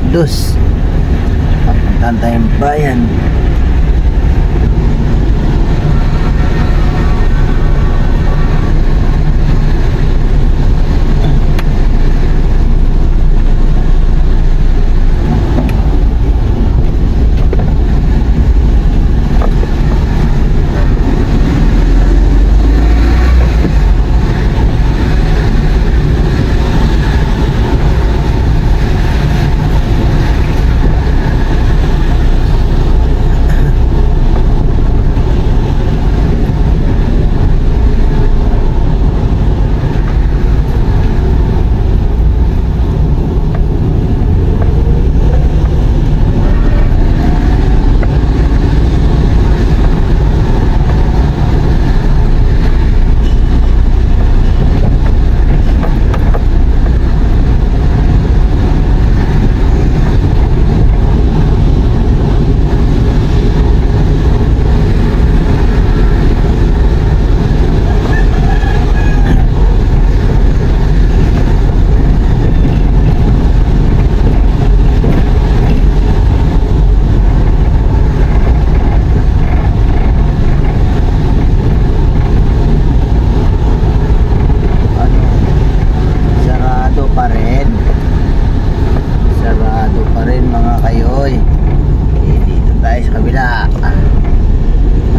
dos. Papuntahan tayong bayan.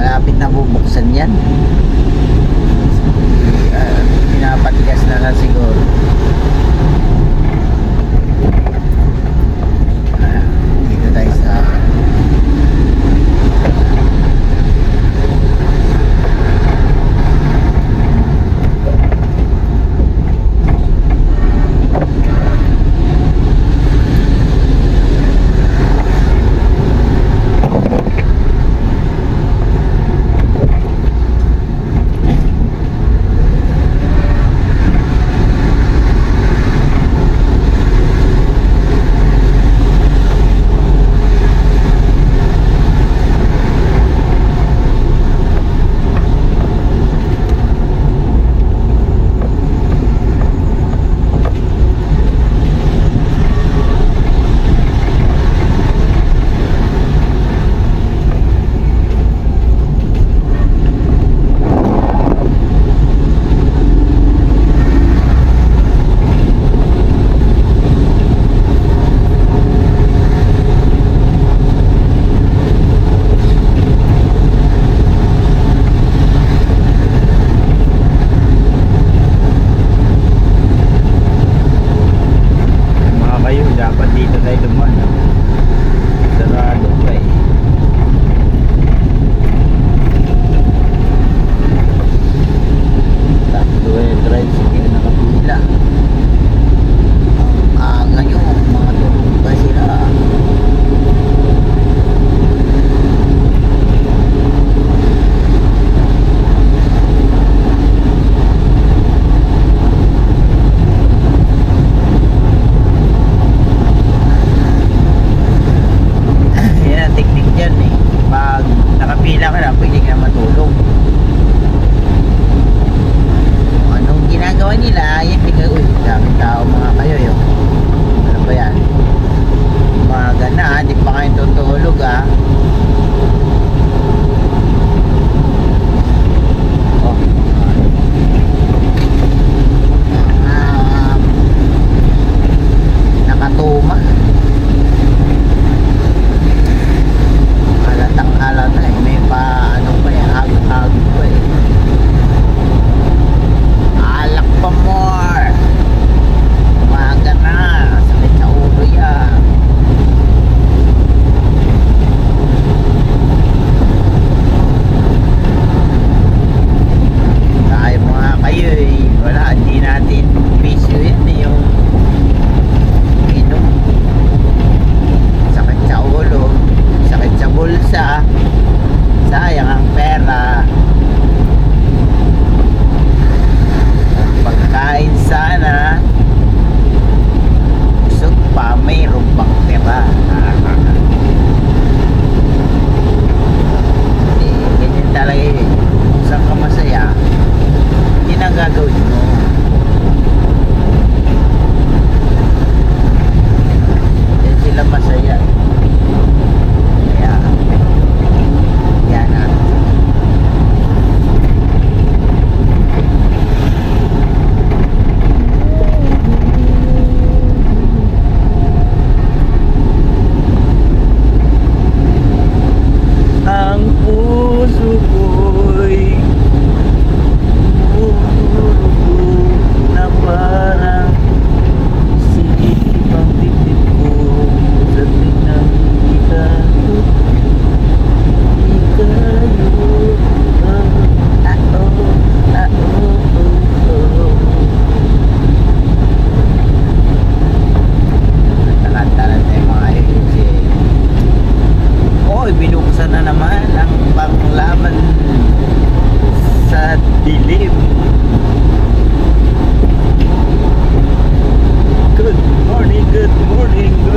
Malapit na bubuksan yan. Pinapatigas na lang siguro. Dito tayo sa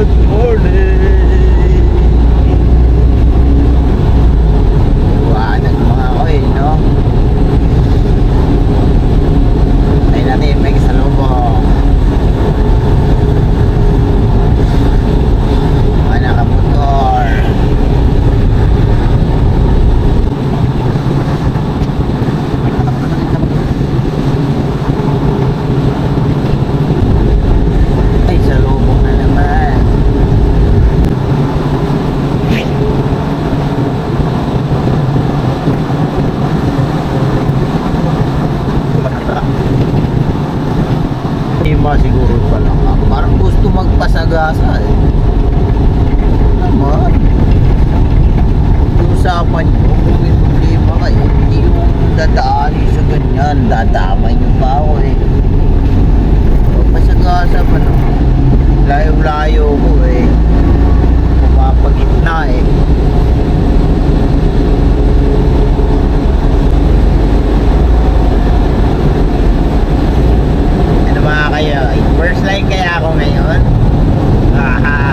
good morning. Iwanan mga koy, no? Tayo natin, may kasalubong. Mga nakamotor. Ay, salubong na naman. Ima siguro pala ka. Parang gusto magpasagasa eh. Naman. Usapan nyo kung may problema kayo, hindi yung dadaanin sa ganyan. Dadamay nyo pa ako eh. Pasagasa pa naman. Layo-layo ko eh. Pumapagitna eh. Ano mga kayo? First line kaya ako ngayon? Aha.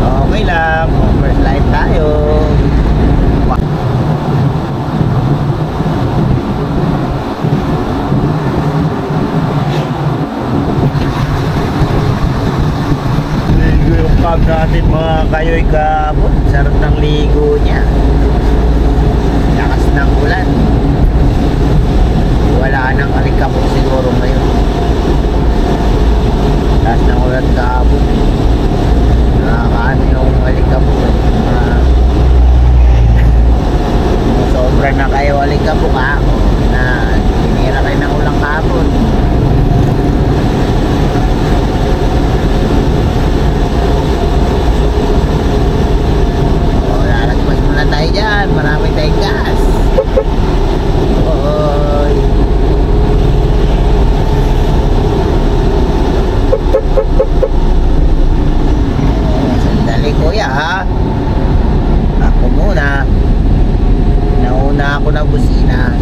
Okay lang. First line tayo. Ligo yung cab natin mga kayo'y kapon. Sarap ng ligo niya. Lakas ng ulan. Wala nang alikabok siguro ngayon. Lakas ng ulan kapon. Nakakaano yung alikabok. Sobra na kayo alikabok ako na tinira kayo ng ulang kapon. Lalagpas muna tayo dyan. Marami tayong gas. Oy. Sandali kuya ha. Ako muna. Nauna ako na busina.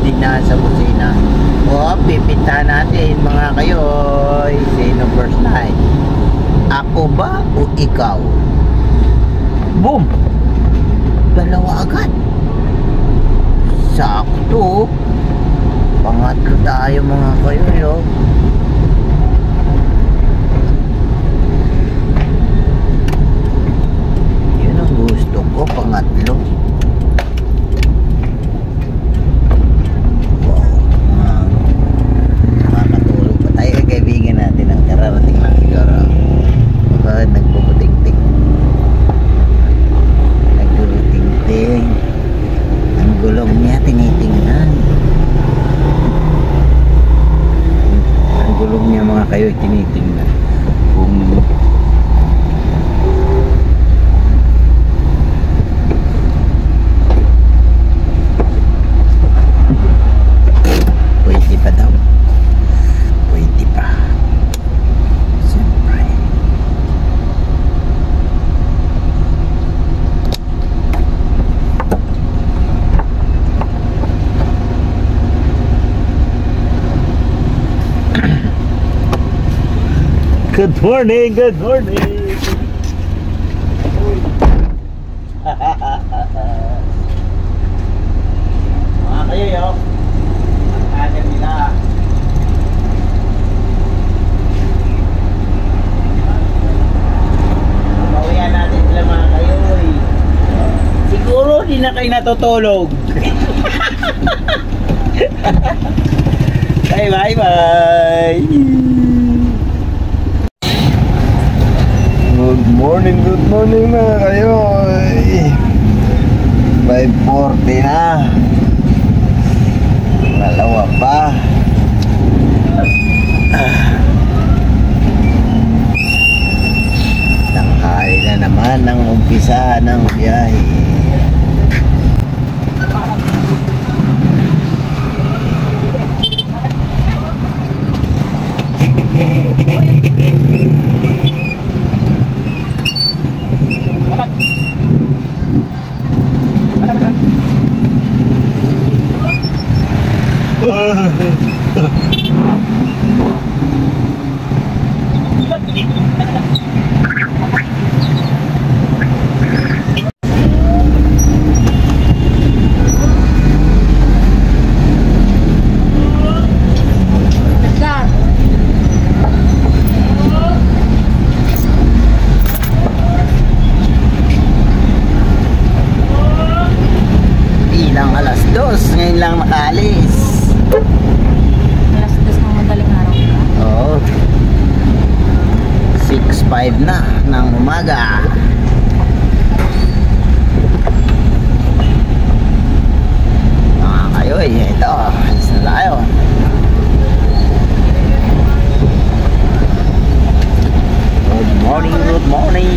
Hindi na sa busina. O, pipinta natin mga kayoy. Sino first line? Ako ba o ikaw? Boom! Dalawa agad. Sakto. Pangatlo tayo mga kayoy. Oh. Yun ang gusto ko, pangatlo. Makakatulog pa tayo kay kaibigan natin ang kararating lang siguro. Bakit nagpuputing-ting? Nagpuputing-ting. Ang gulong niya tinitingnan. Ang gulong niya mga kayo tinitingnan. Kung pwede pa daw. Pwede pa. Siyempre. Good morning, good morning. Mga kayo yo. Ang kagan nila. Pawihan natin sila mga kayo. Siguro di na kayo natutulog. Bye bye bye. Good morning mga kayoy. 5:40 na. Dalawa pa. Tanghali na naman ang umpisa ng biyahe. 5 na ng umaga. Mga kayoy, ito, alis na tayo. Good morning, good morning.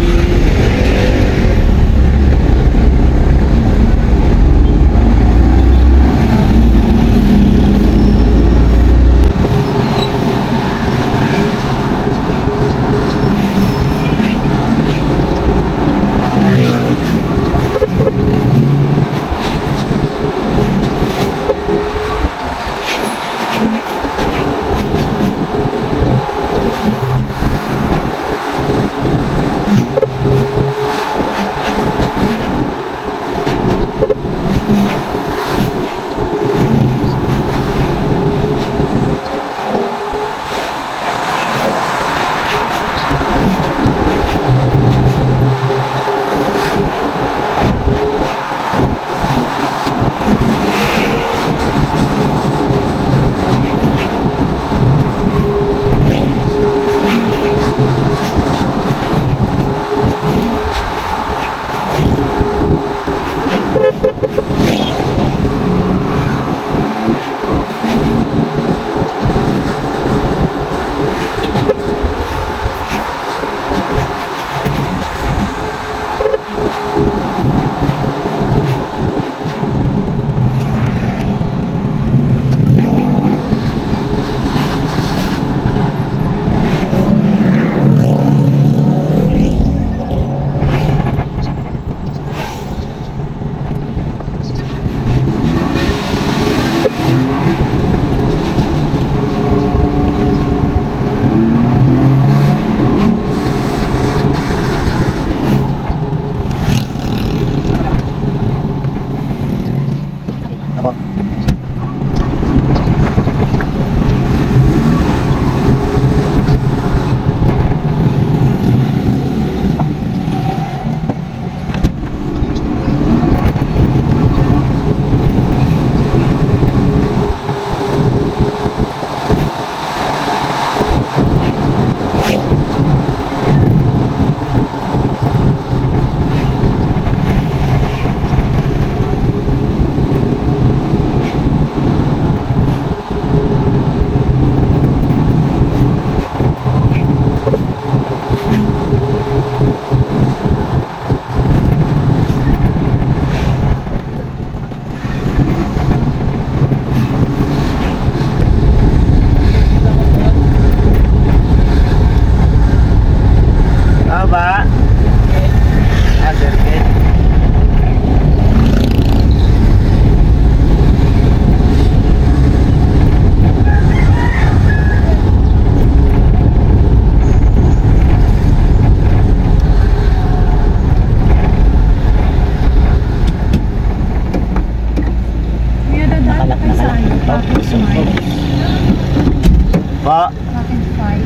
Pa. Bakit 5?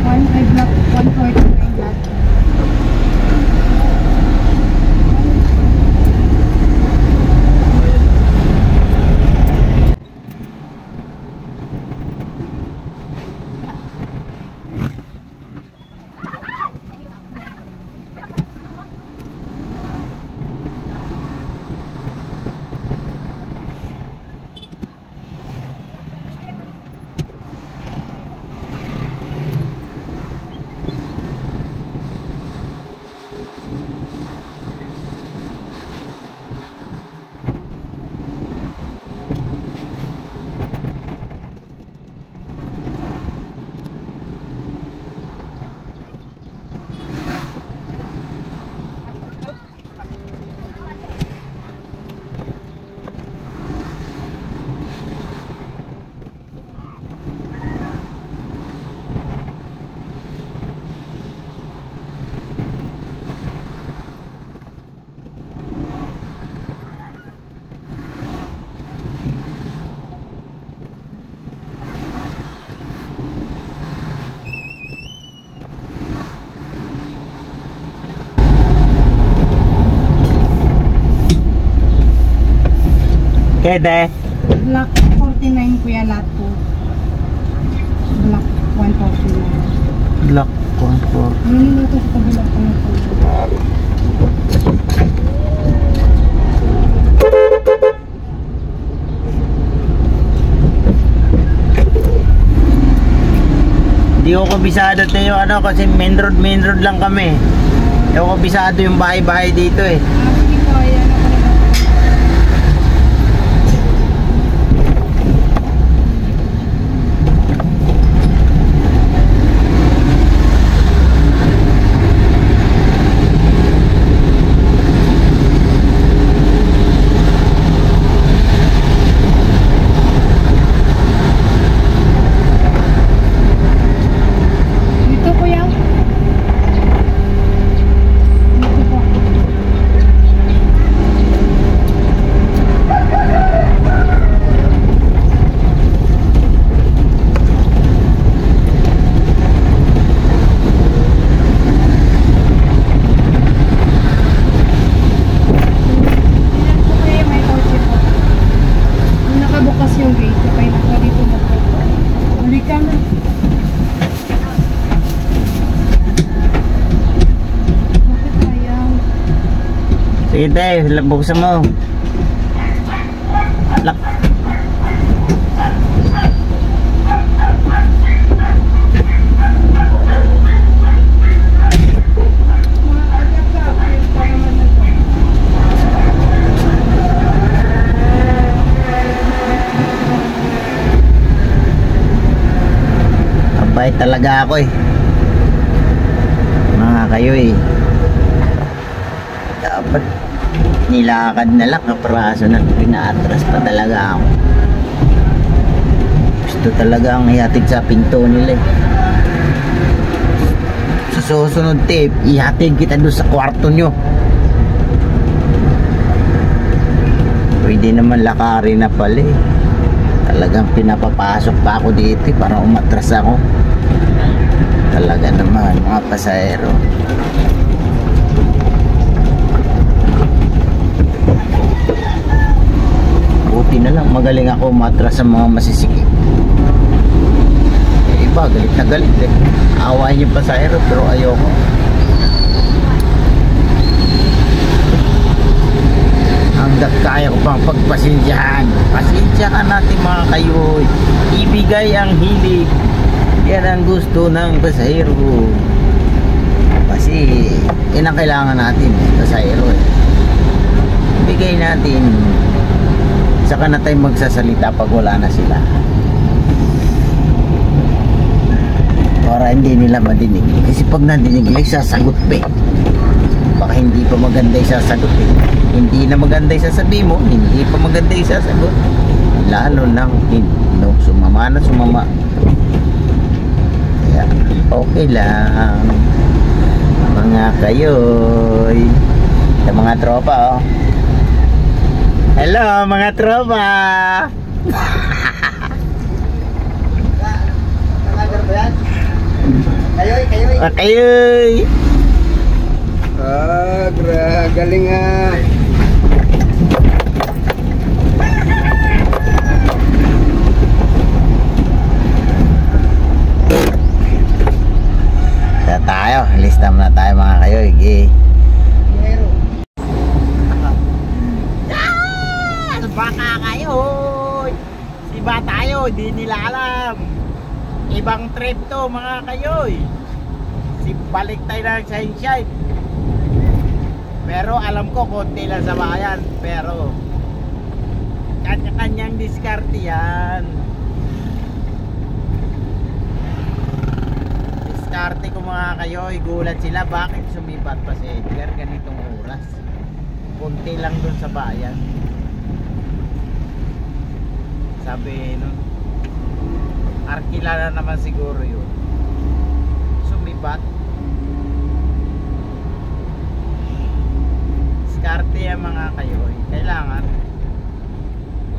1 block 149 lot. Kede. Block 49 kuya lot po. Block 149. Black 1-4. Hindi na ito sa kabilang ko na po. Hindi ko kabisado tayo ano kasi main road lang kami. Hindi ko kabisado yung bahay-bahay dito eh. Sige po, ayan ako na lang. Dito po yan. Dito po. Yan po kaya may kotse po. Nung nakabukas yung gate, kaya naka dito na po. Uli ka na. Bakit ayaw? Sige tayo, buksan mo. Lock. Mga agad ka, ayun pa naman na to. Mabait talaga ako eh. Mga kayo eh. Dapat nilakad na lang kapraso na pinaatras pa talaga ako. Gusto talaga ang ihatid sa pinto nila eh. Sa susunod tip, ihatid kita doon sa kwarto nyo. Pwede naman lakarin na pala eh. Talagang pinapapasok pa ako dito eh, para umatras ako. Talaga naman mga pasahero. Buti na lang magaling ako umatras sa mga masisikip. Eh, iba galit na galit eh. Awahin yung pasahero pero ayoko. Hanggat kaya ko pang pagpasensyahan. Pasensyahan natin mga kayo. Ibigay ang hilig. Yan ang gusto ng pasahero. Kasi yan ang kailangan natin pasahero eh. Ibigay natin. Saka na tayo magsasalita pag wala na sila. Para hindi nila madinig. Kasi pag nadinig nila, sasagot pa eh. Baka hindi pa maganda yung sasagot eh. Hindi na maganda yung sasabi mo, hindi pa maganda yung sasagot. Lalo lang, no, sumama na sumama. Kaya, okay lang. Mga kayoy. Sa mga tropa, oh. Hello, mga tropa. Kayoy. Kayoy. Galing ah. Kaya tayo, lista muna tayo mga kayoy. Baka kayoy. Siba tayo, di nila alam. Ibang trip to mga kayoy. Balik tayo ng Sunshine. Pero alam ko konti lang sa bayan. Pero kanya-kanyang diskarte yan. Diskarte ko mga kayoy. Gulat sila bakit sumibat pa si Edgar ganitong oras. Konti lang dun sa bayan. Sabi nun Arkila na naman siguro yun. Sumibat. Diskarte yan mga kayoy. Kailangan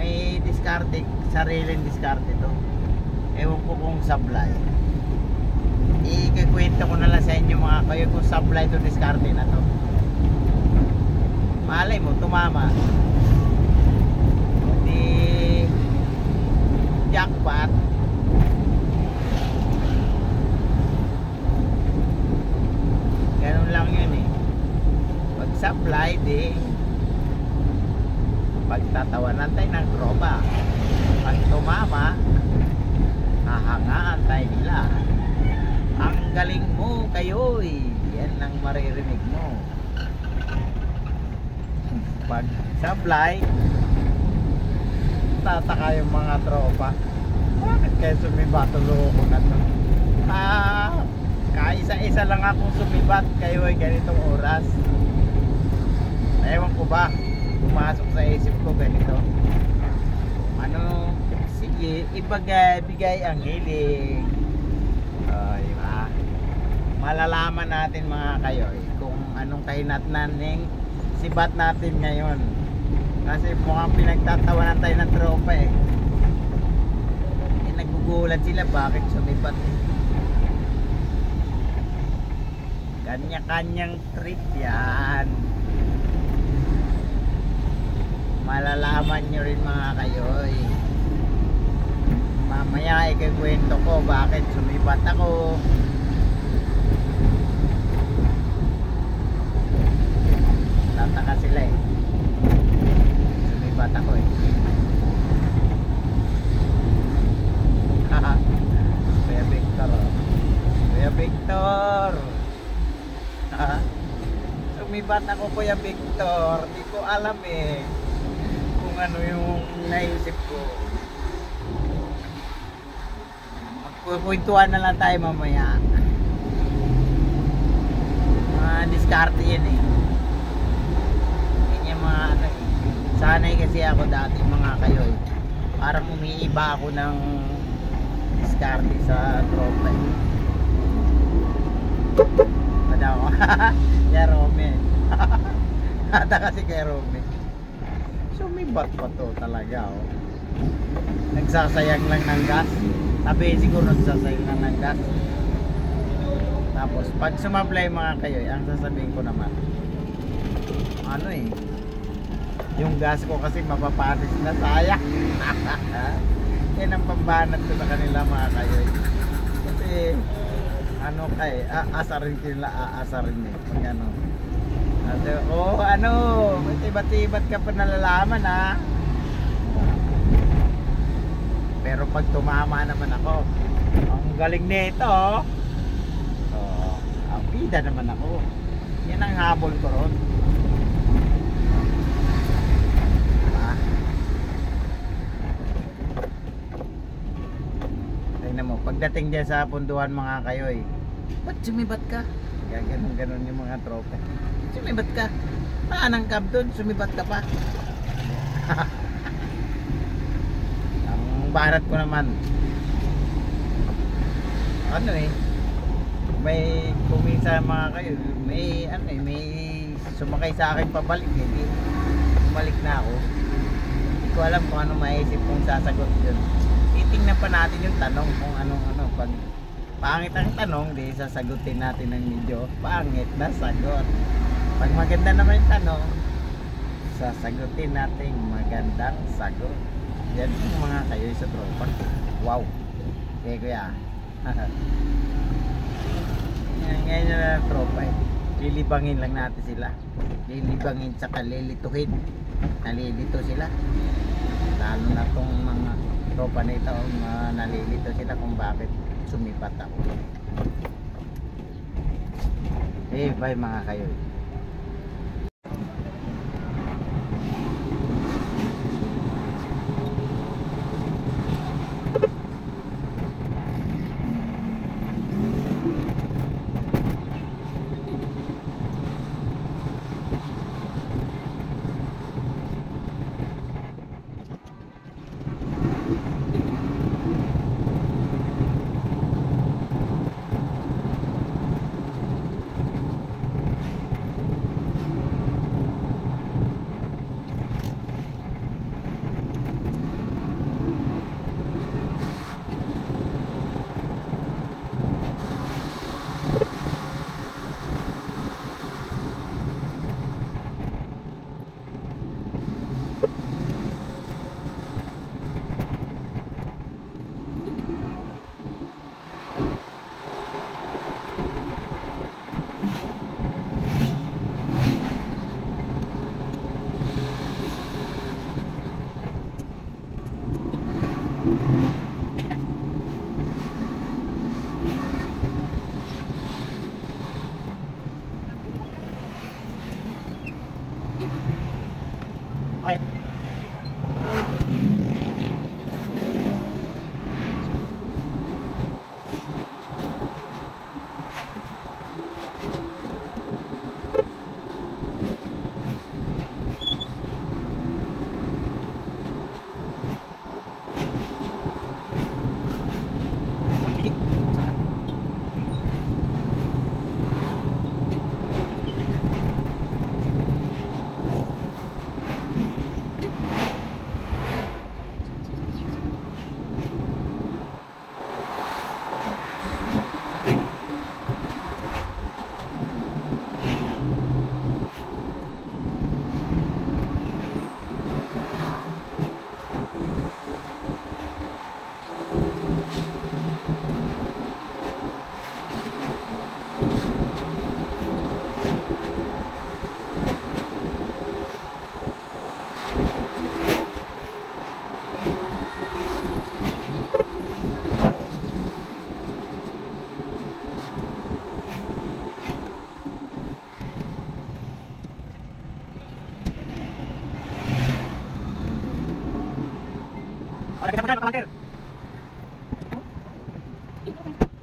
may diskarte, sariling diskarte to. Ewan ko kung sablay. Ikikwento ko na lang sa inyo mga kayoy kung sablay to diskarte na to. Malay mo, tumama. Di jackpot. healing. Pagtatawanan tayo ng tropa. Pag tumama, hahangaan tayo nila. Ang galing mo kayo'y. Yan ang maririnig mo. Pag sablay, tataka yung mga tropa. Bakit kayo sumibat? Tulo ko na to. Kaisa-isa lang akong sumibat. Kayo ay ganitong oras. Ewan ko ba, pumasok sa isip ko ganito. Ano, sige, bigay ang hiling. Diba? Malalaman natin mga kayo kung anong kahinatnan ng sibat natin ngayon. Kasi mukhang pinagtatawanan tayo ng tropa eh. Nagugulat sila bakit sumibat eh. Kanya-kanyang trip yan. Malalaman nyo rin mga kayo eh. Mamaya ikakwento ko bakit sumibat ako. Tataka sila eh. Sumibat ako eh. Kuya Victor oh. Kuya Victor. Sumibat ako Kuya Victor. Di ko alam eh kung ano yung naisip ko. Magkukwentuhan na lang tayo mamaya. Diskarte yan eh. Yan yung mga ano eh. Sanay kasi ako dati mga kayo eh. Parang umiiba ako ng diskarte sa tropa eh. Pada ako. Kaya Rome. Ata kasi kay Rome. Sumibat pa to talaga oh. Nagsasayang lang ng gas. Sabi siguro nagsasayang lang ng gas. Tapos pag sumablay mga kayo, ang sasabihin ko naman ano eh, yung gas ko kasi mapapanis na, sayang. Yan ang pambanat ko sa kanila mga kayo. Kasi ano kay aasarin ko nila, aasarin eh pag ano. Oh ano, tibat-tibat ka pa nalalaman ha. Pero pag tumama naman ako, ang galing nito oh. Ang pida naman ako. Yan ang habol ko ron. Tingnan mo, pagdating dyan sa punduhan mga kayoy, ba't sumibat ka? Ganon yung mga tropa. Sumibat ka? Paanang cab doon? Sumibat ka pa? Ang barat ko naman ano eh, may kumisa mga kayo, may ano eh, may sumakay sa akin pabalik eh, di bumalik na ako. Hindi ko alam kung ano maisip kong sasagot yun. Titingnan pa natin yung tanong kung anong ano. Pag pangit ang tanong, di sasagutin natin ng medyo pangit na sagot. Pag maganda naman yung tanong, sasagutin natin magandang sagot. Yan yung mga kayo sa tropa. Wow. Okay kuya. Ngayon na tropa eh. Lilibangin lang natin sila. Lilibangin tsaka lilituhin. Nalilito sila. Lalo na tong mga tropa na ito, nalilito sila kung bakit sumipat ako. Eh bye mga kayo.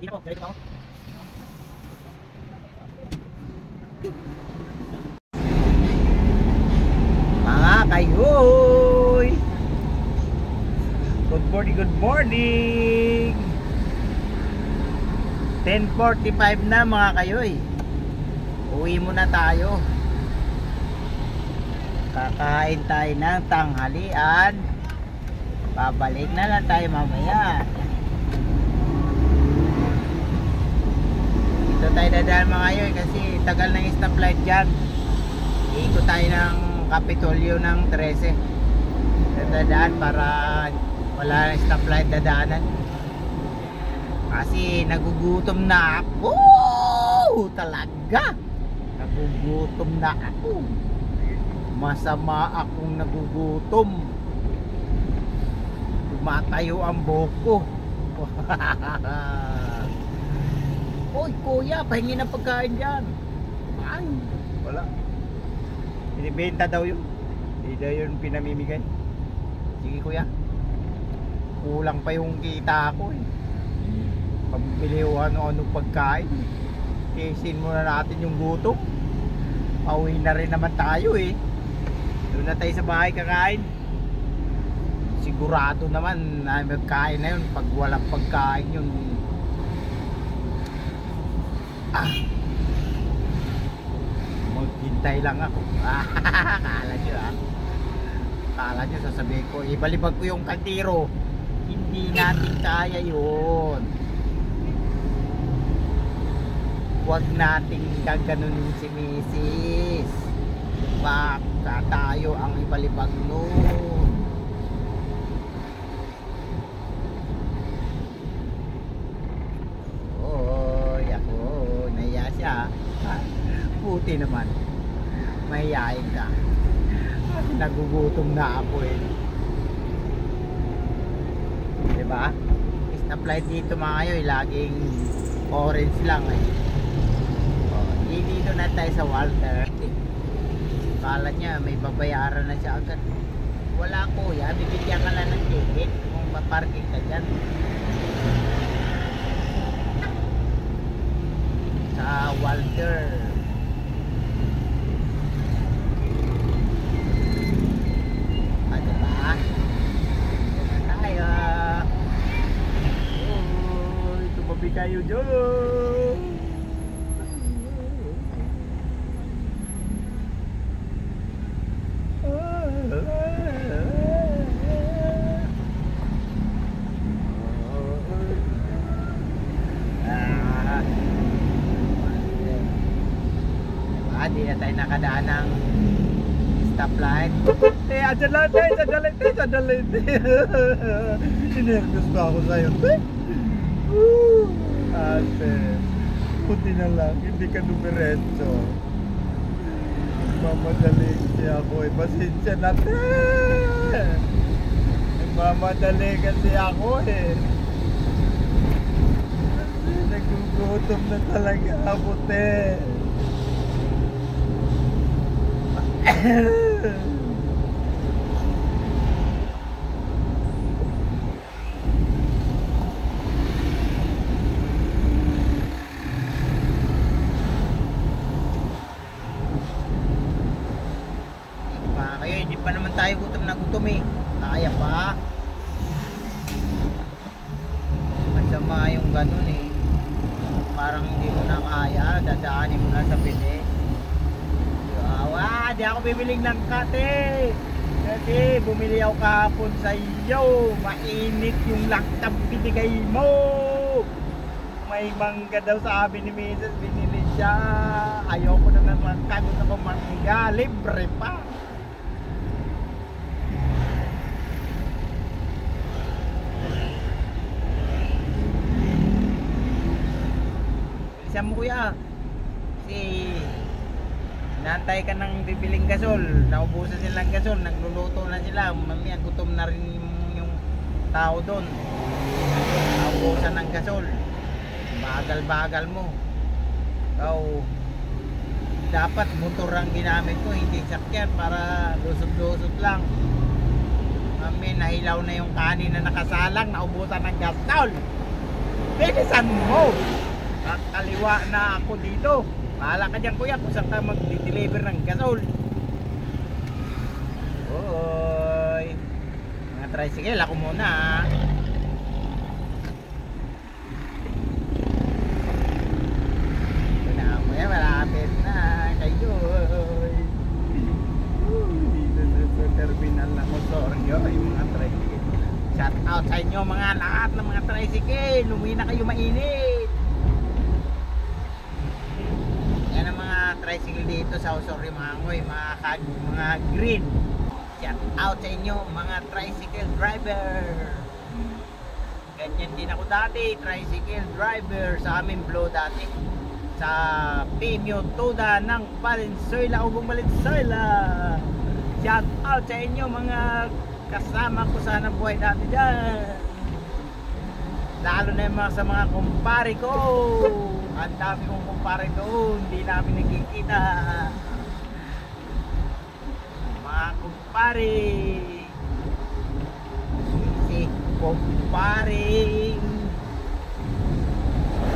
Dito, dito ako. Mga kayoy! Good morning, good morning! 10:45 na mga kayoy. Uwi muna tayo. Kakain tayo ng tanghalian. Babalik na lang tayo mamaya. Dito tayo dadaan mga kayoy kasi tagal ng stoplight dyan. Iikot tayo ng Kapitolyo ng 13. Dadaan para wala stoplight dadaanan. Kasi nagugutom na ako. Talaga. Nagugutom na ako. Masama akong nagugutom. Tumatayo ang buhok ko. Oy kuya, pahingi ng pagkain dyan. Ay, wala. Binibenta daw yun. Hindi daw yun pinamimigay. Sige kuya, kulang pa yung kita ko eh. Pambili o ano-ano pagkain. Tiisin muna natin yung gutom. Pauwi na rin naman tayo eh. Doon na tayo sa bahay kakain. Sigurado naman na magkain na yun. Pag walang pagkain yun, maghintay lang ako. Akala nyo akala nyo sasabihin ko ibalibag ko yung kaldero. Hindi natin kaya yun. Huwag nating gaganunin si Mrs. Baka tayo ang ibalibag nun. Oy, ako naiya siya. Puti naman. Mahihain ka. Nagugutom na ako eh. Diba? Stoplight dito mga kayo laging orange lang eh. Dito na tayo sa Walter. Kala niya may babayaran na siya agad. Wala kuya, bibigyan ka lang ng ticket kung maparking ka dyan. Sa Walter. Ano ba? Tayo. Oh, tumabi kayo dyan. Hindi na tayo nakadaan ng stoplight. Andyan lang tayo, sandali. Sinervous ba ako sa'yo? Ate, puti na lang, hindi ka dumiretso. Nagmamadali siya ako eh, pasensya natin. Nagmamadali kasi ako eh. Nagugutom na talaga ako eh. Kayo, hindi pa naman tayo gutom na gutom eh. Kaya pa. Masama yung ganun eh. Parang hindi mo na kaya, dadaanin mo na sa pili. Di ako bibiling ng kate kasi bumili ako kahapon sa iyo. Mainit yung laktab binigay mo. May mangga daw sabi ni Mrs. Binili siya. Ayoko na ng mangga. Gusto ko mangga. Libre pa. Bilisan mo kuya. Kasi nantay ka ng bibiling gasol, naubusan silang gasol, nagluluto na sila, mamaya gutom na rin yung tao doon. Naubusan ng gasol, bagal-bagal mo. So, dapat motor ang ginamit ko, hindi sakyan para lusot-lusot lang. Mamaya nahilaw na yung kanin na nakasalang, naubusan ng gasol. Bilisan mo! Kakaliwa na ako dito. Bahala ka dyan kuya kung saan ka mag-deliver ng gasol. Hoy! Mga tricycle, ako muna. Ito na ako yan, malapit na kayo. Dito sa terminal ng Osorio, yung mga tricycle. Shout out sa inyo mga lahat ng mga tricycle. Umuwi na kayo mainit. Yan ang mga tricycle dito sa Osorio Mangoy, mga green. Shout out sa inyo mga tricycle driver. Ganyan din ako dati, tricycle driver sa aming blow dati. Sa Pimio Toda ng Valenzuela, Ugong Valenzuela. Shout out sa inyo mga kasama ko sana buhay dati dyan. Lalo na yung sa mga kumpare ko. Ang dami kong kumpare doon, hindi namin nagkikita. Mga kumpare, si kumparing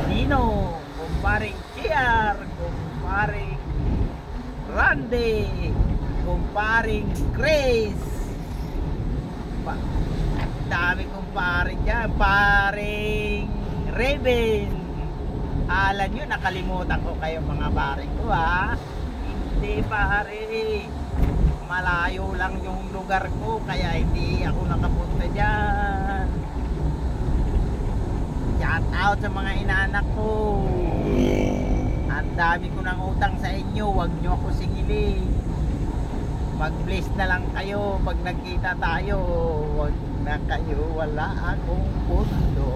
Nino, kumparing Kiar, kumparing Randy, kumparing Grace. Dami kong paring dyan, paring Raven. Alam nyo, nakalimutan ko kayo mga paring ko ha. Hindi pare, malayo lang yung lugar ko, kaya hindi ako nakapunta dyan. Shout out sa mga inaanak ko. Ang dami ko ng utang sa inyo, huwag nyo ako singilin. Mag-bless na lang kayo pag nagkita tayo. Huwag na kayo, wala akong pundo.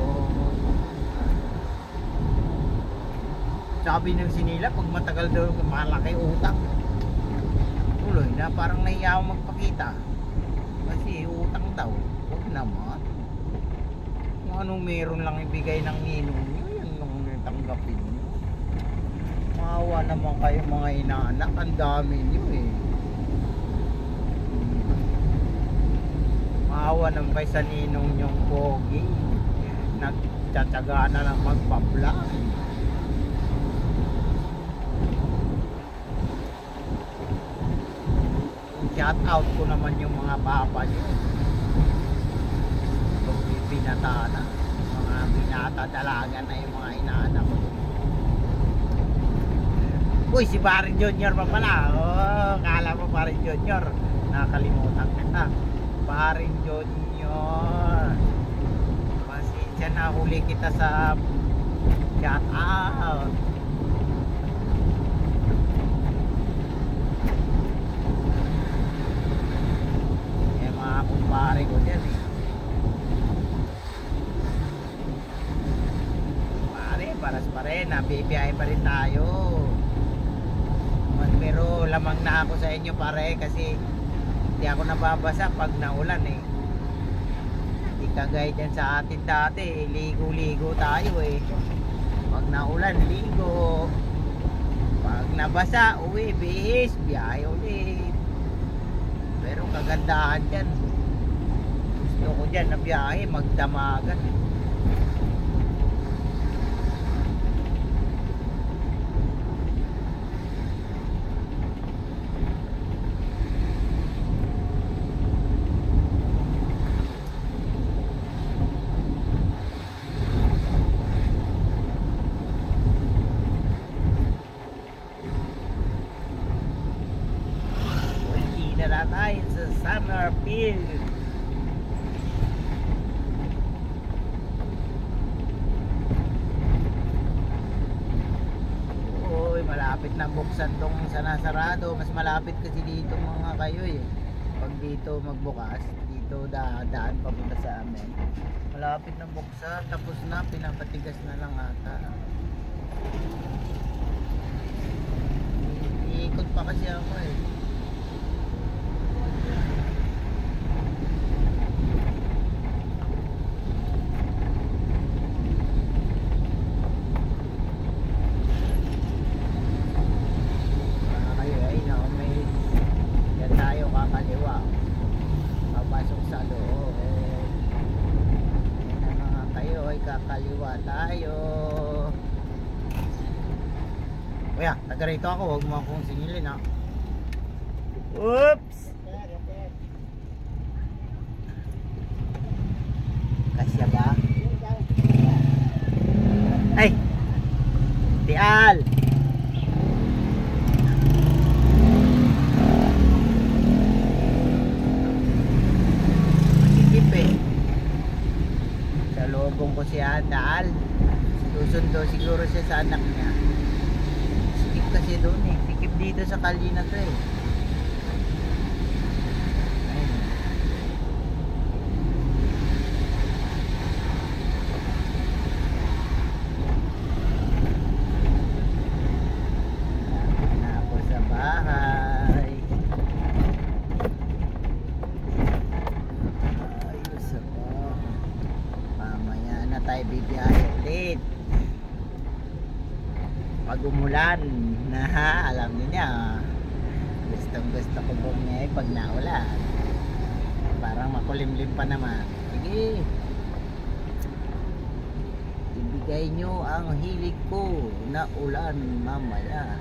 Sabi ng sinila, pag matagal daw malaki utang. Tuloy na parang nahiya ako magpakita. Kasi utang daw. Huwag naman. Kung anong meron lang ibigay ng ninong nyo, yan lang tanggapin nyo. Maawa naman kayo mga inaanak, ang dami nyo eh. Maawa naman kayo sa ninong nyong pogi. Nagtsatsaga na lang magpapla. Shout out ko naman yung mga papa nyo. Kung binata na, mga binata dalaga na yung mga inaanak ko. Uy, si Parin Junior pa pala. Oh, kala mo Parin Junior, nakalimutan kita. Parin Junior, pasensya na, huli kita sa shout out. Mga kumpare ko dyan eh. Pare, paras pa rin, nabibiyahe pa rin tayo. Pero lamang na ako sa inyo pare, kasi hindi ako nababasa pag naulan eh. Hindi kagaya dyan sa atin dati, ligo-ligo tayo eh. Pag naulan, ligo. Pag nabasa, uwi, bihis, biyahe ulit. Pero kagandahan dyan, gusto ko dyan na biyahe, magdamagan. Tayo sa Summerfield. Uy, malapit na buksan tong sanasarado. Mas malapit kasi dito mga kayo eh. Pag dito magbukas, dito daan papunta sa amin. Malapit na buksan, tapos na, pinapatigas na lang ata. Iikot pa kasi ako eh. Papasok sa loob. Yan na mga kayo ay kakaliwa tayo. Kuya, taga rito ako, huwag mo akong singilin ha. Oops! Kasya ba? Ay! Tial! Masikip eh. Sa lobong ko si Adal. Susundo siguro siya sa anak niya. Sikip kasi doon eh. Sikip dito sa kalye na to eh. Ayun. Na ako sa bahay. Ayos ako. Mamaya na tayo bibiyahe ulit. Pag umulan na alam niyo gustong gusto ko bumiyahe pag naulan. Parang makulimlim pa naman. Sige, ibigay nyo ang hilig ko na ulan mamaya.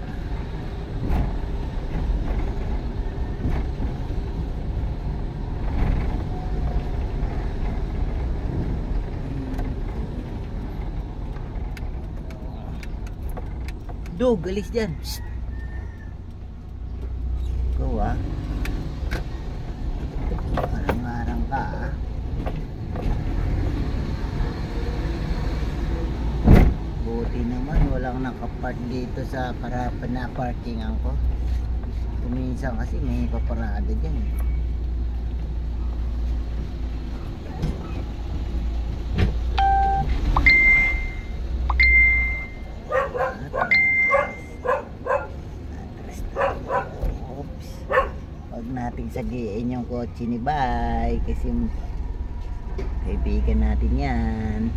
Dog, alis dyan. Shhh. Ikaw ah. Arang-arang ka ah. Buti naman walang nakapark dito sa harapan na parkingan ko. Kuminsan kasi may paparada dyan eh. Nating sagiin yung kotse ni Bay kasi kaibigan natin yan.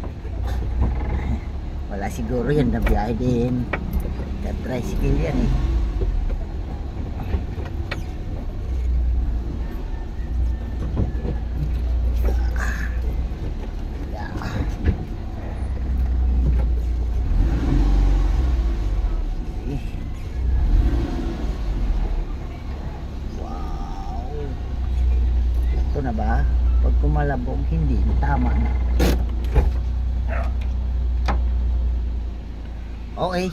Wala siguro yan na biyahe din. Tricycle yan eh. Na ba? Pag kumalabog, hindi tama na. Okay.